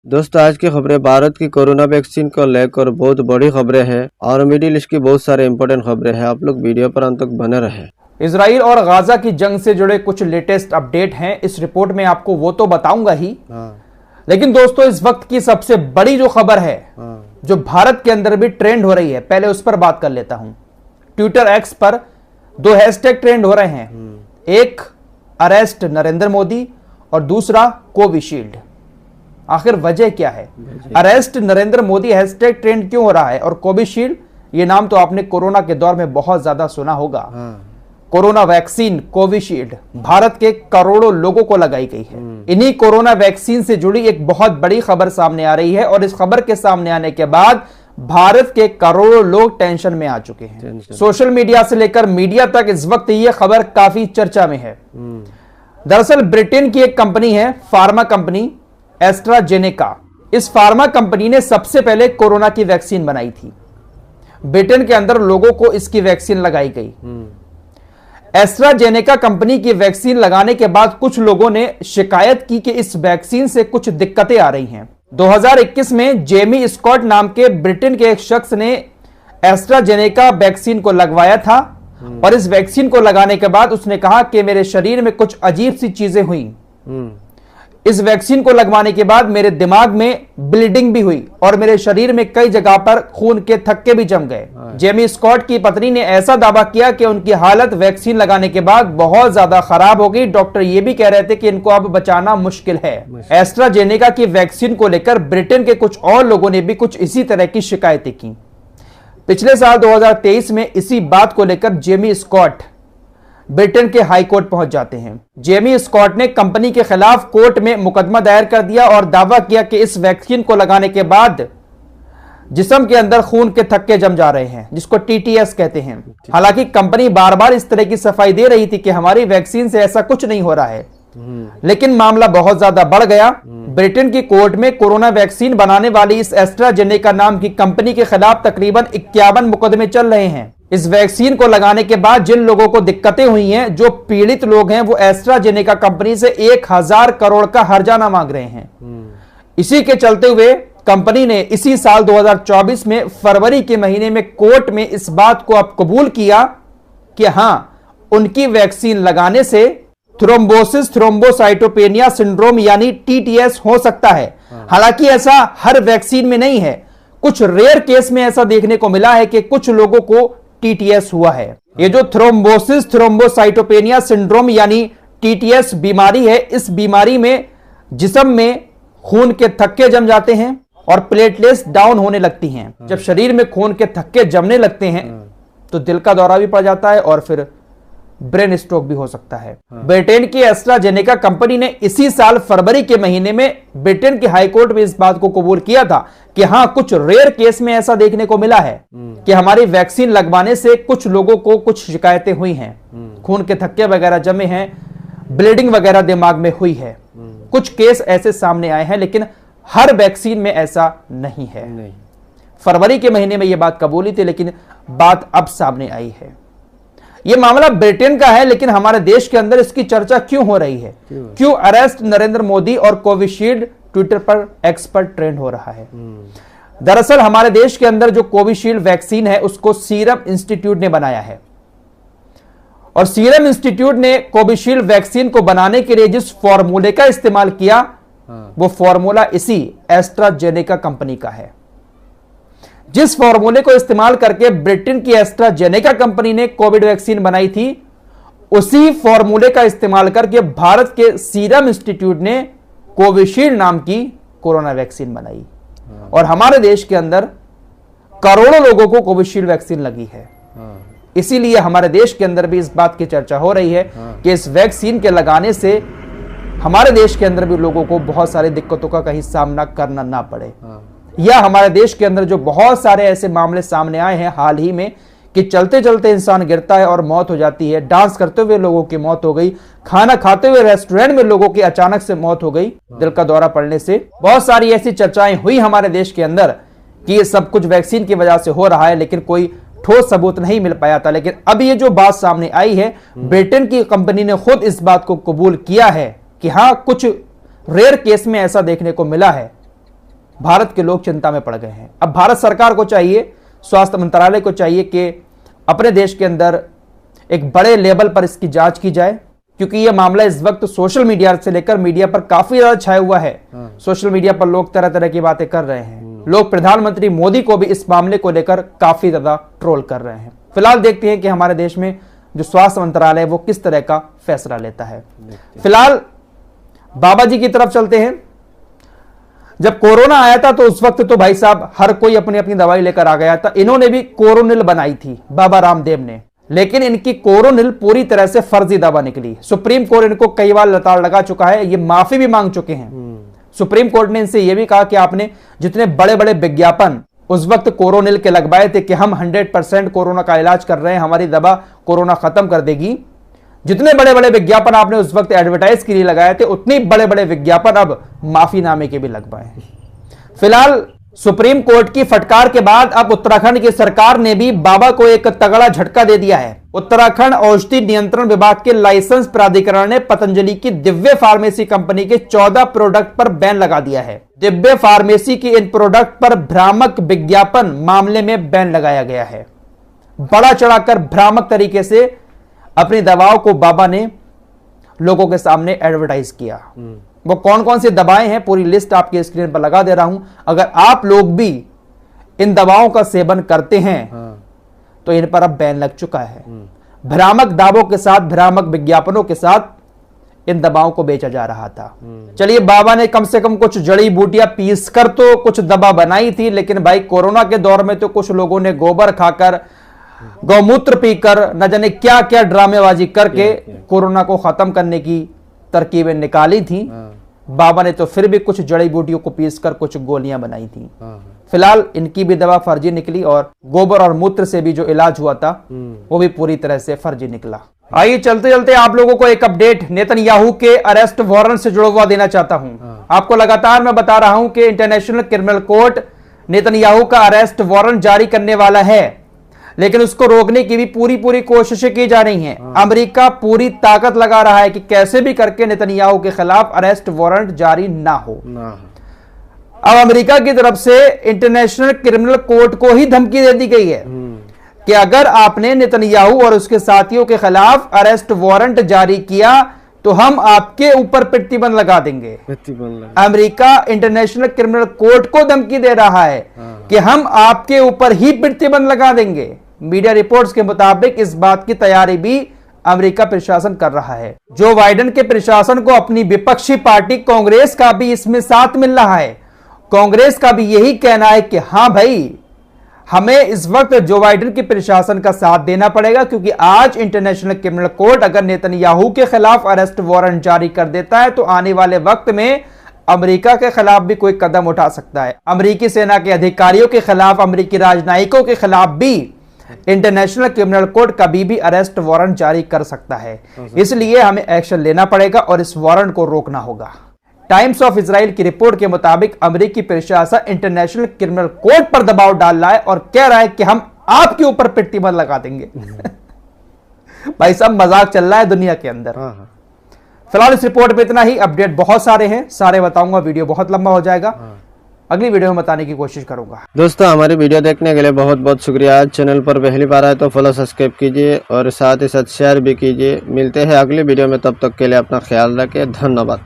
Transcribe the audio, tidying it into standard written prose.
दोस्तों आज की खबरें भारत की कोरोना वैक्सीन को लेकर बहुत बड़ी खबरें हैं और मिडिल ईस्ट की बहुत सारे इंपॉर्टेंट खबरें हैं। आप लोग वीडियो पर अंत तक बने रहें। इजराइल और गाजा की जंग से जुड़े कुछ लेटेस्ट अपडेट हैं। इस रिपोर्ट में आपको वो तो बताऊंगा ही, लेकिन दोस्तों इस वक्त की सबसे बड़ी जो खबर है जो भारत के अंदर भी ट्रेंड हो रही है, पहले उस पर बात कर लेता हूं। ट्विटर एक्स पर दो हैशटैग ट्रेंड हो रहे हैं, एक अरेस्ट नरेंद्र मोदी और दूसरा कोविशील्ड। आखिर वजह क्या है? Arrest Narendra Modi hashtag trend क्यों हो रहा है और कोविशील्ड, ये नाम तो आपने कोरोना के दौर में बहुत ज्यादा सुना होगा। कोरोना वैक्सीन कोविशील्ड भारत के करोड़ों लोगों को लगाई गई है। इन्हीं कोरोना वैक्सीन से जुड़ी एक बहुत बड़ी खबर सामने आ रही है और इस खबर के सामने आने के बाद भारत के करोड़ों लोग टेंशन में आ चुके हैं। सोशल मीडिया से लेकर मीडिया तक इस वक्त यह खबर काफी चर्चा में है। दरअसल ब्रिटेन की एक कंपनी है, फार्मा कंपनी एस्ट्राजेनेका। इस फार्मा कंपनी ने सबसे पहले कोरोना की वैक्सीन बनाई थी। ब्रिटेन के अंदर लोगों को इसकी वैक्सीन लगाई गई। एस्ट्राजेनेका कंपनी की वैक्सीन लगाने के बाद कुछ लोगों ने शिकायत की कि इस वैक्सीन से कुछ दिक्कतें आ रही हैं। 2021 में जेमी स्कॉट नाम के ब्रिटेन के एक शख्स ने एस्ट्राजेनेका वैक्सीन को लगवाया था और इस वैक्सीन को लगाने के बाद उसने कहा कि मेरे शरीर में कुछ अजीब सी चीजें हुई। इस वैक्सीन को लगवाने के बाद मेरे दिमाग में ब्लीडिंग भी हुई और मेरे शरीर में कई जगह पर खून के थक्के भी जम गए। जेमी स्कॉट की पत्नी ने ऐसा दावा किया कि उनकी हालत वैक्सीन लगाने के बाद बहुत ज्यादा खराब हो गई। डॉक्टर ये भी कह रहे थे कि इनको अब बचाना मुश्किल है। एस्ट्राजेनेका की वैक्सीन को लेकर ब्रिटेन के कुछ और लोगों ने भी कुछ इसी तरह की शिकायतें की। पिछले साल 2023 में इसी बात को लेकर जेमी स्कॉट ब्रिटेन के हाई कोर्ट पहुंच जाते हैं। जेमी स्कॉट ने कंपनी के खिलाफ कोर्ट में मुकदमा दायर कर दिया और दावा किया कि इस वैक्सीन को लगाने के बाद जिस्म के अंदर खून के थक्के जम जा रहे हैं, जिसको टीटीएस कहते हैं। हालांकि कंपनी बार बार इस तरह की सफाई दे रही थी कि हमारी वैक्सीन से ऐसा कुछ नहीं हो रहा है, लेकिन मामला बहुत ज्यादा बढ़ गया। ब्रिटेन की कोर्ट में कोरोना वैक्सीन बनाने वाली इस एस्ट्राजेनेका नाम की कंपनी के खिलाफ तकरीबन 51 मुकदमे चल रहे हैं। इस वैक्सीन को लगाने के बाद जिन लोगों को दिक्कतें हुई हैं, जो पीड़ित लोग हैं, वो एस्ट्राजेनेका कंपनी से 1000 करोड़ का हर्जाना मांग रहे हैं। इसी के चलते हुए कंपनी ने इसी साल 2024 में फरवरी के महीने में कोर्ट में इस बात को अब कबूल किया कि हां, उनकी वैक्सीन लगाने से थ्रोम्बोसिस थ्रोम्बोसाइटोपेनिया सिंड्रोम यानी टीटीएस हो सकता है। हालांकि ऐसा हर वैक्सीन में नहीं है, कुछ रेयर केस में ऐसा देखने को मिला है कि कुछ लोगों को टीटीएस हुआ है। ये जो थ्रोम्बोसिस थ्रोम्बोसाइटोपेनिया सिंड्रोम यानी टीटीएस बीमारी है, इस बीमारी में जिस्म में खून के थक्के जम जाते हैं और प्लेटलेट्स डाउन होने लगती हैं। जब शरीर में खून के थक्के जमने लगते हैं तो दिल का दौरा भी पड़ जाता है और फिर ब्रेन स्ट्रोक भी हो सकता है। ब्रिटेन की एस्ट्राजेनेका कंपनी ने इसी साल फरवरी के महीने में ब्रिटेन के हाई कोर्ट में इस बात को कबूल किया था कि हां, कुछ रेयर केस में ऐसा देखने को मिला है कि हमारी वैक्सीन लगवाने से कुछ लोगों को कुछ शिकायतें हुई हैं, खून के थक्के वगैरह जमे हैं, ब्लीडिंग वगैरह दिमाग में हुई है। कुछ केस ऐसे सामने आए हैं, लेकिन हर वैक्सीन में ऐसा नहीं है। फरवरी के महीने में यह बात कबूली थी, लेकिन बात अब सामने आई है। यह मामला ब्रिटेन का है, लेकिन हमारे देश के अंदर इसकी चर्चा क्यों हो रही है? क्यों अरेस्ट नरेंद्र मोदी और कोविशील्ड ट्विटर पर एक्स पर ट्रेंड हो रहा है? दरअसल हमारे देश के अंदर जो कोविशील्ड वैक्सीन है उसको सीरम इंस्टीट्यूट ने बनाया है और सीरम इंस्टीट्यूट ने कोविशील्ड वैक्सीन को बनाने के लिए जिस फॉर्मूले का इस्तेमाल किया, वो फॉर्मूला इसी एस्ट्राजेनेका कंपनी का है। जिस फॉर्मूले को इस्तेमाल करके ब्रिटेन की एस्ट्राजेनेका कंपनी ने कोविड वैक्सीन बनाई थी, उसी फॉर्मूले का इस्तेमाल करके भारत के सीरम इंस्टीट्यूट ने कोविशील्ड नाम की कोरोना वैक्सीन बनाई और हमारे देश के अंदर करोड़ों लोगों को कोविशील्ड वैक्सीन लगी है। इसीलिए हमारे देश के अंदर भी इस बात की चर्चा हो रही है कि इस वैक्सीन के लगाने से हमारे देश के अंदर भी लोगों को बहुत सारी दिक्कतों का कहीं सामना करना ना पड़े। या हमारे देश के अंदर जो बहुत सारे ऐसे मामले सामने आए हैं हाल ही में कि चलते चलते इंसान गिरता है और मौत हो जाती है, डांस करते हुए लोगों की मौत हो गई, खाना खाते हुए रेस्टोरेंट में लोगों की अचानक से मौत हो गई दिल का दौरा पड़ने से। बहुत सारी ऐसी चर्चाएं हुई हमारे देश के अंदर कि ये सब कुछ वैक्सीन की वजह से हो रहा है, लेकिन कोई ठोस सबूत नहीं मिल पाया था। लेकिन अब ये जो बात सामने आई है, ब्रिटेन की कंपनी ने खुद इस बात को कबूल किया है कि हाँ, कुछ रेयर केस में ऐसा देखने को मिला है भारत के लोग चिंता में पड़ गए हैं। अब भारत सरकार को चाहिए, स्वास्थ्य मंत्रालय को चाहिए कि अपने देश के अंदर एक बड़े लेवल पर इसकी जांच की जाए, क्योंकि यह मामला इस वक्त सोशल मीडिया से लेकर मीडिया पर काफी ज्यादा छाया हुआ है। सोशल मीडिया पर लोग तरह तरह की बातें कर रहे हैं। लोग प्रधानमंत्री मोदी को भी इस मामले को लेकर काफी ज्यादा ट्रोल कर रहे हैं। फिलहाल देखते हैं कि हमारे देश में जो स्वास्थ्य मंत्रालय है वो किस तरह का फैसला लेता है। फिलहाल बाबा जी की तरफ चलते हैं। जब कोरोना आया था तो उस वक्त तो भाई साहब हर कोई अपनी अपनी दवाई लेकर आ गया था। इन्होंने भी कोरोनिल बनाई थी, बाबा रामदेव ने, लेकिन इनकी कोरोनिल पूरी तरह से फर्जी दवा निकली। सुप्रीम कोर्ट इनको कई बार लताड़ लगा चुका है, ये माफी भी मांग चुके हैं। सुप्रीम कोर्ट ने इनसे यह भी कहा कि आपने जितने बड़े बड़े विज्ञापन उस वक्त कोरोनिल के लगवाए थे कि हम 100% कोरोना का इलाज कर रहे हैं, हमारी दवा कोरोना खत्म कर देगी, जितने बड़े बड़े विज्ञापन आपने उस वक्त एडवर्टाइज के लिए लगाए थे, उतने बड़े बड़े विज्ञापन अब माफीनामे के भी लगवाए। फिलहाल सुप्रीम कोर्ट की फटकार के बाद अब उत्तराखंड की सरकार ने भी बाबा को एक तगड़ा झटका दे दिया है। उत्तराखंड औषधि नियंत्रण विभाग के लाइसेंस प्राधिकरण ने पतंजलि की दिव्य फार्मेसी कंपनी के 14 प्रोडक्ट पर बैन लगा दिया है। दिव्य फार्मेसी की इन प्रोडक्ट पर भ्रामक विज्ञापन मामले में बैन लगाया गया है। बड़ा चढ़ाकर भ्रामक तरीके से अपनी दवाओं को बाबा ने लोगों के सामने एडवर्टाइज किया। वो कौन कौन सी दवाएं हैं पूरी लिस्ट आपके स्क्रीन पर लगा दे रहा हूं। अगर आप लोग भी इन दवाओं का सेवन करते हैं तो इन पर अब बैन लग चुका है। भ्रामक दावों के साथ, भ्रामक विज्ञापनों के साथ इन दवाओं को बेचा जा रहा था। चलिए, बाबा ने कम से कम कुछ जड़ी बूटियां पीस कर तो कुछ दवा बनाई थी, लेकिन भाई कोरोना के दौर में तो कुछ लोगों ने गोबर खाकर, गौमूत्र पीकर, न जाने क्या क्या ड्रामेबाजी करके कोरोना को खत्म करने की तरकीबें निकाली थी। बाबा ने तो फिर भी कुछ जड़ी बूटियों को पीसकर कुछ गोलियां बनाई थी। फिलहाल इनकी भी दवा फर्जी निकली और गोबर और मूत्र से भी जो इलाज हुआ था वो भी पूरी तरह से फर्जी निकला। आइए चलते चलते आप लोगों को एक अपडेट नेतन्याहू के अरेस्ट वारंट से जुड़ा हुआ देना चाहता हूं। आपको लगातार मैं बता रहा हूं कि इंटरनेशनल क्रिमिनल कोर्ट नेतन्याहू का अरेस्ट वारंट जारी करने वाला है, लेकिन उसको रोकने की भी पूरी कोशिशें की जा रही हैं। अमेरिका पूरी ताकत लगा रहा है कि कैसे भी करके नेतन्याहू के खिलाफ अरेस्ट वारंट जारी ना हो। अब अमेरिका की तरफ से इंटरनेशनल क्रिमिनल कोर्ट को ही धमकी दे दी गई है कि अगर आपने नेतन्याहू और उसके साथियों के खिलाफ अरेस्ट वारंट जारी किया तो हम आपके ऊपर प्रतिबंध लगा देंगे। अमेरिका इंटरनेशनल क्रिमिनल कोर्ट को धमकी दे रहा है कि हम आपके ऊपर ही प्रतिबंध लगा देंगे। मीडिया रिपोर्ट्स के मुताबिक इस बात की तैयारी भी अमेरिका प्रशासन कर रहा है। जो बाइडेन के प्रशासन को अपनी विपक्षी पार्टी कांग्रेस का भी इसमें साथ मिल रहा है। कांग्रेस का भी यही कहना है कि हां भाई, हमें इस वक्त जो बाइडेन के प्रशासन का साथ देना पड़ेगा, क्योंकि आज इंटरनेशनल क्रिमिनल कोर्ट अगर नेतन्याहू के खिलाफ अरेस्ट वारंट जारी कर देता है तो आने वाले वक्त में अमेरिका के खिलाफ भी कोई कदम उठा सकता है। अमेरिकी सेना के अधिकारियों के खिलाफ, अमेरिकी राजनयिकों के खिलाफ भी इंटरनेशनल क्रिमिनल कोर्ट कभी भी अरेस्ट वारंट जारी कर सकता है। इसलिए हमें एक्शन लेना पड़ेगा और इस वारंट को रोकना होगा। टाइम्स ऑफ इजराइल की रिपोर्ट के मुताबिक अमेरिकी प्रशासन इंटरनेशनल क्रिमिनल कोर्ट पर दबाव डाल रहा है और कह रहा है कि हम आपके ऊपर प्रतिबंध लगा देंगे। भाई साहब, मजाक चल रहा है दुनिया के अंदर। फिलहाल इस रिपोर्ट में इतना ही। अपडेट बहुत सारे हैं, सारे बताऊंगा, वीडियो बहुत लंबा हो जाएगा। अगली वीडियो में बताने की कोशिश करूंगा। दोस्तों, हमारी वीडियो देखने के लिए बहुत बहुत शुक्रिया। चैनल पर पहली बार आए तो फॉलो, सब्सक्राइब कीजिए और साथ ही साथ शेयर भी कीजिए। मिलते हैं अगली वीडियो में, तब तक के लिए अपना ख्याल रखें। धन्यवाद।